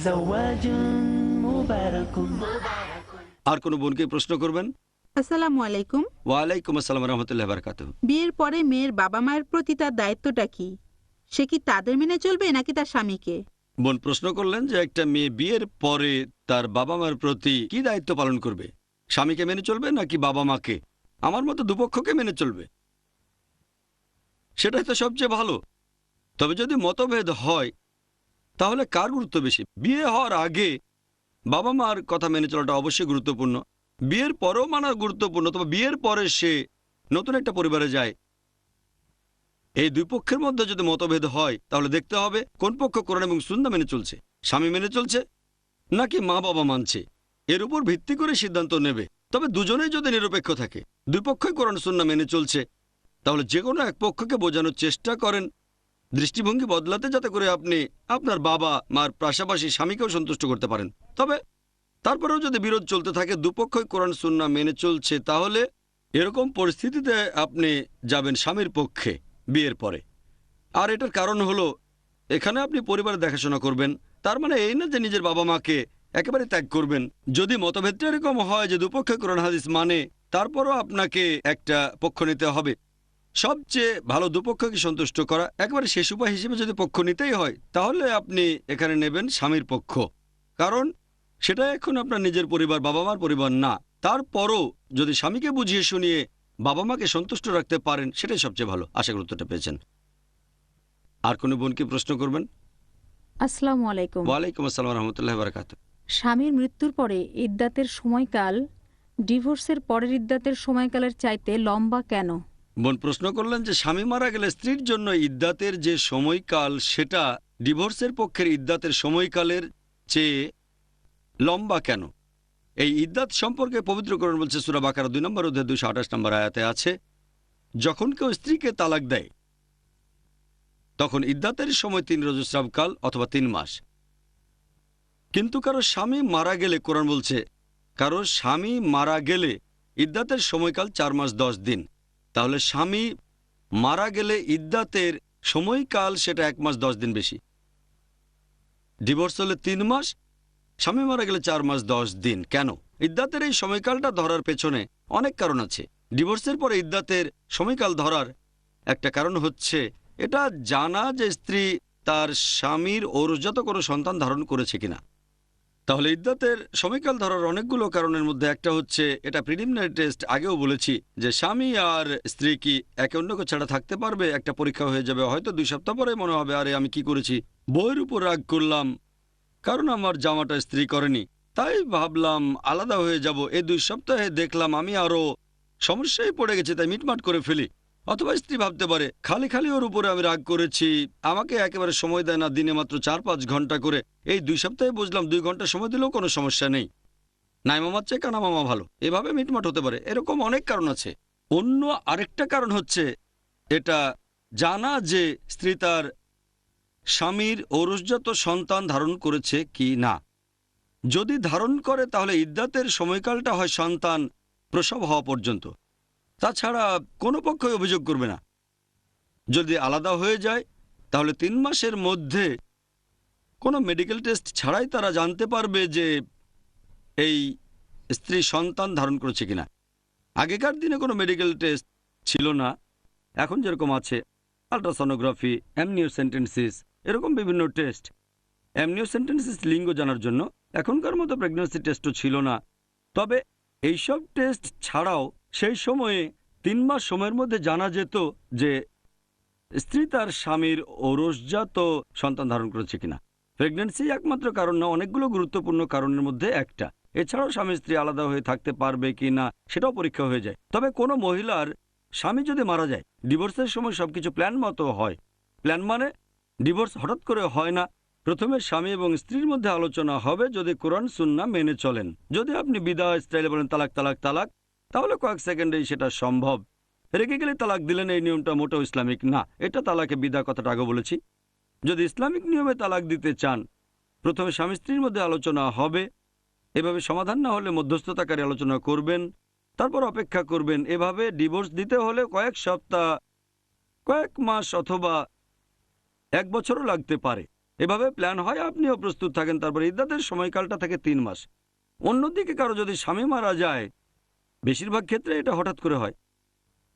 زواج مبارك আর কোনো বোনকে প্রশ্ন করবেন? আসসালামু আলাইকুম। ওয়ালাইকুম আসসালাম রহমতুল্লাহ বারাকাতুহু। বিয়ের পরে মেয়ের বাবা মায়ের প্রতি তার দায়িত্বটা কি? সে কি তাদের মেনে চলবে নাকি তার স্বামীকে? বোন প্রশ্ন করলেন যে একটা মেয়ে বিয়ের পরে তার বাবা মার প্রতি কি দায়িত্ব পালন করবে, স্বামীকে মেনে চলবে নাকি বাবা মাকে? আমার মতো দুপক্ষকে মেনে চলবে, সেটাই তো সবচেয়ে ভালো। তবে যদি মতভেদ হয় তাহলে কার গুরুত্ব বেশি? বিয়ে হওয়ার আগে বাবা মার কথা মেনে চলাটা অবশ্যই গুরুত্বপূর্ণ, বিয়ের পরেও মানা গুরুত্বপূর্ণ। তবে বিয়ের পরে সে নতুন একটা পরিবারে যায়, এই দুই পক্ষের মধ্যে যদি মতভেদ হয় তাহলে দেখতে হবে কোন পক্ষ কোরআন এবং সুন্নাহ মেনে চলছে, স্বামী মেনে চলছে নাকি মা বাবা মানছে, এর উপর ভিত্তি করে সিদ্ধান্ত নেবে। তবে দুজনেই যদি নিরপেক্ষ থাকে, দুই পক্ষই কোরআন সুন্নাহ মেনে চলছে, তাহলে যে কোনো এক পক্ষকে বোঝানোর চেষ্টা করেন, দৃষ্টিভঙ্গি বদলাতে, যাতে করে আপনি আপনার বাবা মার পাশাপাশি স্বামীকেও সন্তুষ্ট করতে পারেন। তবে তারপরেও যদি বিরোধ চলতে থাকে, দুপক্ষই কোরআন সুন্নাহ মেনে চলছে, তাহলে এরকম পরিস্থিতিতে আপনি যাবেন স্বামীর পক্ষে বিয়ের পরে। আর এটার কারণ হলো, এখানে আপনি পরিবারের দেখাশোনা করবেন, তার মানে এই না যে নিজের বাবা মাকে একেবারে ত্যাগ করবেন। যদি মতভেদটা এরকম হয় যে দুপক্ষে কোরআন হাদিস মানে, তারপরও আপনাকে একটা পক্ষ নিতে হবে। সবচেয়ে ভালো দুপক্ষকে সন্তুষ্ট করা, একেবারে শেষ উপায় হিসেবে যদি পক্ষ নিতেই হয় তাহলে আপনি এখানে নেবেন স্বামীর পক্ষ, কারণ সেটা এখন আপনার নিজের পরিবার, বাবা মার পরিবার না। তারপরও যদি স্বামীকে বুঝিয়ে শুনিয়ে বাবা মাকে সন্তুষ্ট রাখতে পারেন, সেটাই সবচেয়ে ভালো। আশা করি উত্তরটা পেয়েছেন। আর কোনো বোনকে প্রশ্ন করবেন? আসসালামু আলাইকুম। ওয়ালাইকুম আসসালাম রহমতুল্লাহ বারাকাতুহু। স্বামীর মৃত্যুর পরে ইদ্দাতের সময়কাল ডিভোর্সের পরের ইদ্দাতের সময়কালের চাইতে লম্বা কেন? বোন প্রশ্ন করলেন যে স্বামী মারা গেলে স্ত্রীর জন্য ইদ্দাতের যে সময়কাল, সেটা ডিভোর্সের পক্ষের ইদ্দাতের সময়কালের চেয়ে লম্বা কেন? এই ইদ্দাত সম্পর্কে পবিত্র কোরআন বলছে, সূরা বাকারা 2 নম্বর অধ্যায় 228 নম্বর আয়াতে আছে, যখন কেউ স্ত্রীকে তালাক দেয় তখন ইদ্দাতের সময় 3 রজস্রাবকাল অথবা 3 মাস। কিন্তু কারো স্বামী মারা গেলে, কোরআন বলছে কারো স্বামী মারা গেলে ইদ্দাতের সময়কাল 4 মাস 10 দিন। তাহলে স্বামী মারা গেলে ইদ্দাতের সময়কাল সেটা 1 মাস 10 দিন বেশি। ডিভোর্স হলে 3 মাস, স্বামী মারা গেলে 4 মাস 10 দিন। কেন? ইদ্দাতের এই সময়কালটা ধরার পেছনে অনেক কারণ আছে। ডিভোর্সের পরে ইদ্দাতের সময়কাল ধরার একটা কারণ হচ্ছে এটা জানা যে স্ত্রী তার স্বামীর ঔরসজাত কোনো সন্তান ধারণ করেছে কিনা। তাহলে ইদ্দাতের সময়কাল ধরার অনেকগুলো কারণের মধ্যে একটা হচ্ছে এটা প্রিলিমিনারি টেস্ট। আগেও বলেছি যে স্বামী আর স্ত্রী কি একে অন্যকে ছাড়া থাকতে পারবে, একটা পরীক্ষা হয়ে যাবে। হয়তো 2 সপ্তাহ পরে মনে হবে আরে আমি কি করেছি, বইয়ের উপর রাগ করলাম কারণ আমার জামাটা স্ত্রী করেনি, তাই ভাবলাম আলাদা হয়ে যাব। এই 2 সপ্তাহে দেখলাম আমি আরো সমস্যায় পড়ে গেছি, তাই মিটমাট করে ফেলি। অথবা স্ত্রী ভাবতে পারে খালি খালি ওর উপরে আমি রাগ করেছি, আমাকে একেবারে সময় দেয় না, দিনে মাত্র 4-5 ঘন্টা করে। এই 2 সপ্তাহে বুঝলাম 2 ঘন্টা সময় দিলেও কোনো সমস্যা নেই, নাই মামার চেয়ে কানা মামা ভালো, এভাবে মিটমাট হতে পারে। এরকম অনেক কারণ আছে। অন্য আরেকটা কারণ হচ্ছে এটা জানা যে স্ত্রী তার স্বামীর ঔরসজাত সন্তান ধারণ করেছে কি না। যদি ধারণ করে তাহলে ইদ্দাতের সময়কালটা হয় সন্তান প্রসব হওয়া পর্যন্ত, তাছাড়া কোনো পক্ষই অভিযোগ করবে না। যদি আলাদা হয়ে যায় তাহলে 3 মাসের মধ্যে কোনো মেডিকেল টেস্ট ছাড়াই তারা জানতে পারবে যে এই স্ত্রী সন্তান ধারণ করেছে কিনা। আগেকার দিনে কোনো মেডিকেল টেস্ট ছিল না, এখন যেরকম আছে আল্ট্রাসনোগ্রাফি, অ্যামনিওসেন্টেন্সিস, এরকম বিভিন্ন টেস্ট। অ্যামনিওসেন্টেন্সিস লিঙ্গ জানার জন্য, এখনকার মতো প্রেগন্যান্সি টেস্টও ছিল না। তবে এইসব টেস্ট ছাড়াও সেই সময়ে 3 মাস সময়ের মধ্যে জানা যেত যে স্ত্রী তার স্বামীর ঔরসজাত সন্তান ধারণ করেছে কিনা। প্রেগন্যান্সি একমাত্র কারণ না, অনেকগুলো গুরুত্বপূর্ণ কারণের মধ্যে একটা। এছাড়াও স্বামী স্ত্রী আলাদা হয়ে থাকতে পারবে কি না সেটাও পরীক্ষা হয়ে যায়। তবে কোনো মহিলার স্বামী যদি মারা যায়, ডিভোর্সের সময় সবকিছু প্ল্যান মতো হয়। প্ল্যান মানে ডিভোর্স হঠাৎ করে হয় না, প্রথমে স্বামী এবং স্ত্রীর মধ্যে আলোচনা হবে, যদি কোরআন সুন্নাহ মেনে চলেন। যদি আপনি বিদায় স্টাইলে বলেন তালাক তালাক তালাক, তাহলে কয়েক সেকেন্ডেই সেটা সম্ভব। রেগে গেলে তালাক দিলেন, এই নিয়মটা মোটেও ইসলামিক না। এটা তালাকে বিদা কথাটা আগে বলেছি। যদি ইসলামিক নিয়মে তালাক দিতে চান, প্রথমে স্বামী স্ত্রীর মধ্যে আলোচনা হবে, এভাবে সমাধান না হলে মধ্যস্থতাকারী আলোচনা করবেন, তারপর অপেক্ষা করবেন। এভাবে ডিভোর্স দিতে হলে কয়েক সপ্তাহ, কয়েক মাস অথবা 1 বছরও লাগতে পারে। এভাবে প্ল্যান হয়, আপনিও প্রস্তুত থাকেন। তারপর ইদ্দাতের সময়কালটা থাকে 3 মাস। অন্যদিকে কারো যদি স্বামী মারা যায়, বেশিরভাগ ক্ষেত্রে এটা হঠাৎ করে হয়,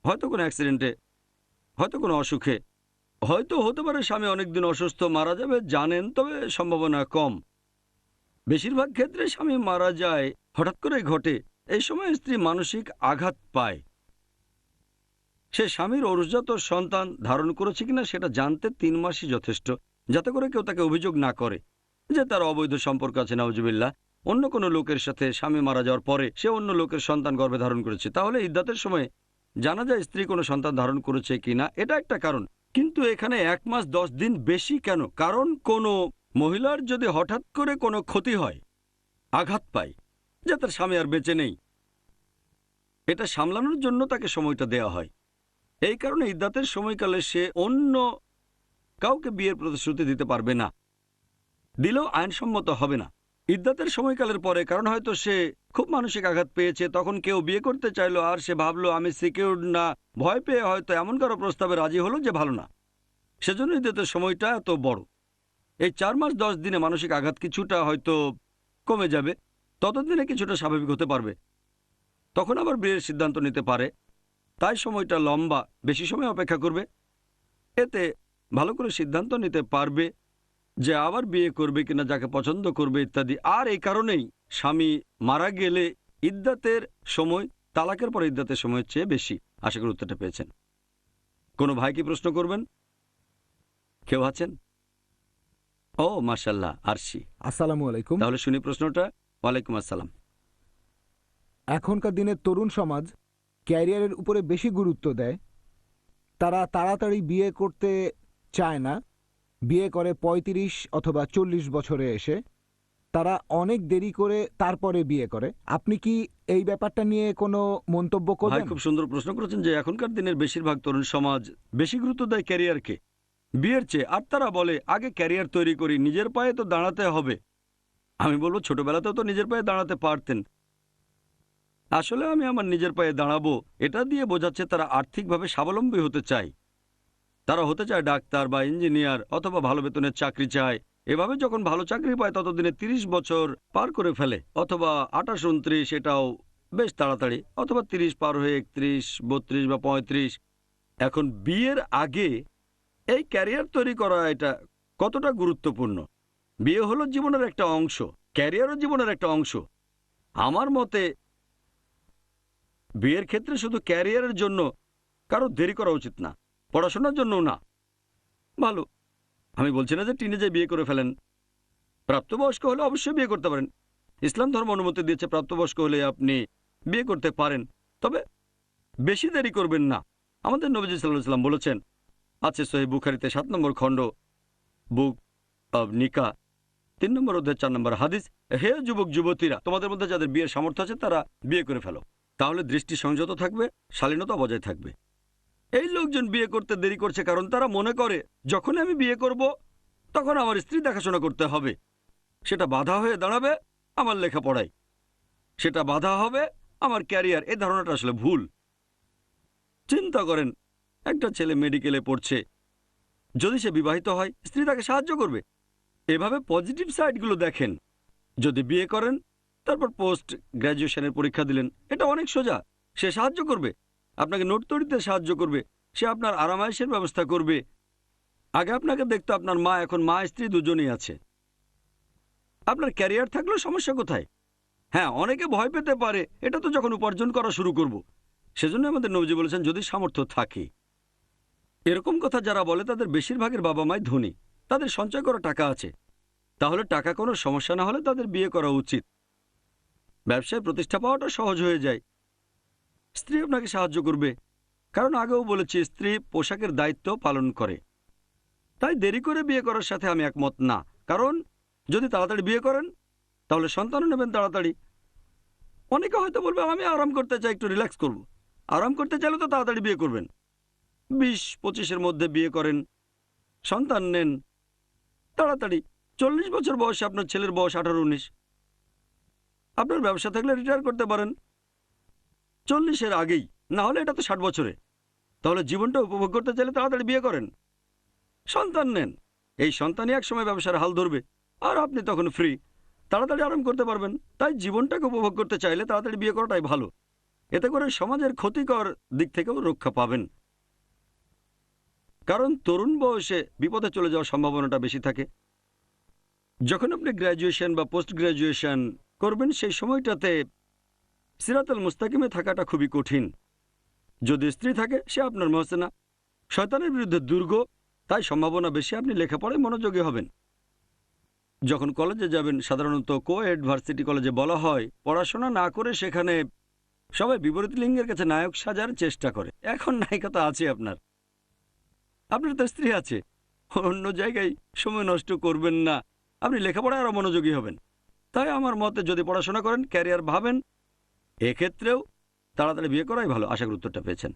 হয়তো কোনো অ্যাক্সিডেন্টে, হয়তো কোনো অসুখে, হয়তো হতে পারে স্বামী অনেকদিন অসুস্থ, মারা যাবে জানেন, তবে সম্ভাবনা কম। বেশিরভাগ ক্ষেত্রে স্বামী মারা যায় হঠাৎ করে ঘটে। এই সময় স্ত্রী মানসিক আঘাত পায়। সে স্বামীর ঔরসজাত সন্তান ধারণ করেছে কিনা সেটা জানতে 3 মাসই যথেষ্ট, যাতে করে কেউ তাকে অভিযোগ না করে যে তার অবৈধ সম্পর্ক আছে, নাউজুবিল্লাহ। অন্য কোনো লোকের সাথে স্বামী মারা যাওয়ার পরে সে অন্য লোকের সন্তান গর্ভে ধারণ করেছে, তাহলে ইদ্দাতের সময় জানা যায় স্ত্রী কোনো সন্তান ধারণ করেছে কিনা। এটা একটা কারণ। কিন্তু এখানে 1 মাস 10 দিন বেশি কেন? কারণ কোনো মহিলার যদি হঠাৎ করে কোনো ক্ষতি হয়, আঘাত পায়, যে তার স্বামী আর বেঁচে নেই, এটা সামলানোর জন্য তাকে সময়টা দেওয়া হয়। এই কারণে ইদ্দাতের সময়কালে সে অন্য কাউকে বিয়ের প্রতিশ্রুতি দিতে পারবে না, দিলেও আইনসম্মত হবে না। ইদ্দাতের সময়কালের পরে, কারণ হয়তো সে খুব মানসিক আঘাত পেয়েছে, তখন কেউ বিয়ে করতে চাইলো আর সে ভাবলো আমি সিকিউরড না, ভয় পেয়ে হয়তো এমন কারো প্রস্তাবে রাজি হলো যে ভালো না, সেজন্য ইদ্দাতের সময়টা এত বড়। এই 4 মাস 10 দিনে মানসিক আঘাত কিছুটা হয়তো কমে যাবে, ততদিনে কিছুটা স্বাভাবিক হতে পারবে, তখন আবার বিয়ের সিদ্ধান্ত নিতে পারে। তাই সময়টা লম্বা, বেশি সময় অপেক্ষা করবে, এতে ভালো করে সিদ্ধান্ত নিতে পারবে যে আবার বিয়ে করবে কিনা, যাকে পছন্দ করবে ইত্যাদি। আর এই কারণেই স্বামী মারা গেলে ইদ্দাতের সময় তালাকের পর ইদ্দাতের সময়ের চেয়ে বেশি। আশা করি উত্তরটা পেয়েছেন। কোনো ভাই কি প্রশ্ন করবেন? কেউ আছেন? ও মাশাআল্লাহ, আরশি। আসসালামু আলাইকুম। তাহলে শুনি প্রশ্নটা। ওয়ালাইকুম আসসালাম। এখনকার দিনের তরুণ সমাজ ক্যারিয়ারের উপরে বেশি গুরুত্ব দেয়। তারা তাড়াতাড়ি বিয়ে করতে চায় না, বিয়ে করে 35 অথবা 40 বছরে এসে। তারা অনেক দেরি করে তারপরে বিয়ে করে। আপনি কি এই ব্যাপারটা নিয়ে কোনো মন্তব্য ভাই করবেন? খুব সুন্দর প্রশ্ন করেছেন যে এখনকার দিনের বেশিরভাগ তরুণ সমাজ বেশি গুরুত্ব দেয় ক্যারিয়ারকে বিয়ের চেয়ে। আর তারা বলে আগে ক্যারিয়ার তৈরি করি, নিজের পায়ে তো দাঁড়াতে হবে। আমি বলবো ছোটবেলাতেও তো নিজের পায়ে দাঁড়াতে পারতেন। আসলে আমি আমার নিজের পায়ে দাঁড়াবো এটা দিয়ে বোঝাচ্ছে তারা আর্থিকভাবে স্বাবলম্বী হতে চায়। তারা হতে চায় ডাক্তার বা ইঞ্জিনিয়ার অথবা ভালো বেতনের চাকরি চায়। এভাবে যখন ভালো চাকরি পায় ততদিনে 30 বছর পার করে ফেলে, অথবা 28, 29, এটাও বেশ তাড়াতাড়ি, অথবা 30 পার হয়ে 31, 32 বা 35। এখন বিয়ের আগে এই ক্যারিয়ার তৈরি করা এটা কতটা গুরুত্বপূর্ণ? বিয়ে হলো জীবনের একটা অংশ, ক্যারিয়ারও জীবনের একটা অংশ। আমার মতে বিয়ের ক্ষেত্রে শুধু ক্যারিয়ারের জন্য কারো দেরি করা উচিত না, পড়াশোনার জন্যও না। ভালো, আমি বলছি না যে টিনেজে বিয়ে করে ফেলেন। প্রাপ্তবয়স্ক হলে অবশ্যই বিয়ে করতে পারেন। ইসলাম ধর্ম অনুমতি দিয়েছে প্রাপ্তবয়স্ক হলে আপনি বিয়ে করতে পারেন, তবে বেশি দেরি করবেন না। আমাদের নবীজি সাল্লাল্লাহু আলাইহি ওয়াসাল্লাম বলেছেন, আছে সহিহ বুখারীতে 7 নম্বর খণ্ড, বুক অব নিকা, 3 নম্বর অধ্যায় 4 নম্বর হাদিস, হে যুবক যুবতীরা, তোমাদের মধ্যে যাদের বিয়ের সামর্থ্য আছে তারা বিয়ে করে ফেলো, তাহলে দৃষ্টি সংযত থাকবে, শালীনতা বজায় থাকবে। এই লোকজন বিয়ে করতে দেরি করছে কারণ তারা মনে করে যখন আমি বিয়ে করব তখন আমার স্ত্রী দেখাশোনা করতে হবে, সেটা বাধা হয়ে দাঁড়াবে আমার লেখাপড়ায়, সেটা বাধা হবে আমার ক্যারিয়ার। এই ধারণাটা আসলে ভুল। চিন্তা করেন, একটা ছেলে মেডিকেলে পড়ছে, যদি সে বিবাহিত হয় স্ত্রী তাকে সাহায্য করবে। এভাবে পজিটিভ সাইডগুলো দেখেন। যদি বিয়ে করেন তারপর পোস্ট গ্র্যাজুয়েশনের পরীক্ষা দিলেন, এটা অনেক সোজা। সে সাহায্য করবে, আপনাকে নোট তৈরিতে সাহায্য করবে, সে আপনার আরামায়েশের ব্যবস্থা করবে। আগে আপনাকে দেখতো আপনার মা, এখন মা স্ত্রী দুজনেই আছে। আপনার ক্যারিয়ার থাকলেও সমস্যা কোথায়? হ্যাঁ, অনেকে ভয় পেতে পারে, এটা তো যখন উপার্জন করা শুরু করব। সেজন্য আমাদের নবীজি বলেছেন যদি সামর্থ্য থাকে। এরকম কথা যারা বলে তাদের বেশিরভাগের বাবা মাই ধনী, তাদের সঞ্চয় করা টাকা আছে, তাহলে টাকা কোনো সমস্যা না হলে তাদের বিয়ে করা উচিত। ব্যবসায় প্রতিষ্ঠা পাওয়াটা সহজ হয়ে যায়। স্ত্রী আপনাকে সাহায্য করবে, কারণ আগেও বলেছি স্ত্রী পোশাকের দায়িত্ব পালন করে। তাই দেরি করে বিয়ে করার সাথে আমি একমত না, কারণ যদি তাড়াতাড়ি বিয়ে করেন তাহলে সন্তানও নেবেন তাড়াতাড়ি। অনেকে হয়তো বলবে আমি আরাম করতে চাই, একটু রিল্যাক্স করব। আরাম করতে চাইলে তো তাড়াতাড়ি বিয়ে করবেন। 20-25-এর মধ্যে বিয়ে করেন, সন্তান নেন তাড়াতাড়ি। 40 বছর বয়সে আপনার ছেলের বয়স 18-19। আপনার ব্যবসা থাকলে রিটায়ার করতে পারেন 40-এর আগেই, না হলে এটা তো 60 বছরে। তাহলে জীবনটা উপভোগ করতে চাইলে তাড়াতাড়ি বিয়ে করেন, সন্তান নেন। এই সন্তানই এক সময় ব্যবসার হাল ধরবে, আর আপনি তখন ফ্রি, তাড়াতাড়ি আরাম করতে পারবেন। তাই জীবনটাকে উপভোগ করতে চাইলে তাড়াতাড়ি বিয়ে করাটাই ভালো। এতে করে সমাজের ক্ষতিকর দিক থেকেও রক্ষা পাবেন, কারণ তরুণ বয়সে বিপদে চলে যাওয়ার সম্ভাবনাটা বেশি থাকে। যখন আপনি গ্র্যাজুয়েশন বা পোস্ট গ্র্যাজুয়েশন করবেন, সেই সময়টাতে সিরাতুল মুস্তাকিমে থাকাটা খুবই কঠিন। যদি স্ত্রী থাকে, সে আপনার মহসেনা, শয়তানের বিরুদ্ধে দুর্গ, তাই সম্ভাবনা বেশি আপনি লেখাপড়ায় মনোযোগী হবেন। যখন কলেজে যাবেন, সাধারণত কোএড ভার্সিটি কলেজে বলা হয় পড়াশোনা না করে সেখানে সবাই বিপরীত লিঙ্গের কাছে নায়ক সাজার চেষ্টা করে। এখন নায়িকা তো আছে আপনার তো স্ত্রী আছে, অন্য জায়গায় সময় নষ্ট করবেন না, আপনি লেখাপড়ায় আরও মনোযোগী হবেন। তাই আমার মতে যদি পড়াশোনা করেন, ক্যারিয়ার ভাবেন, এক্ষেত্রেও তাড়াতাড়ি বিয়ে করাই ভালো। আশা করি উত্তরটা পেয়েছেন।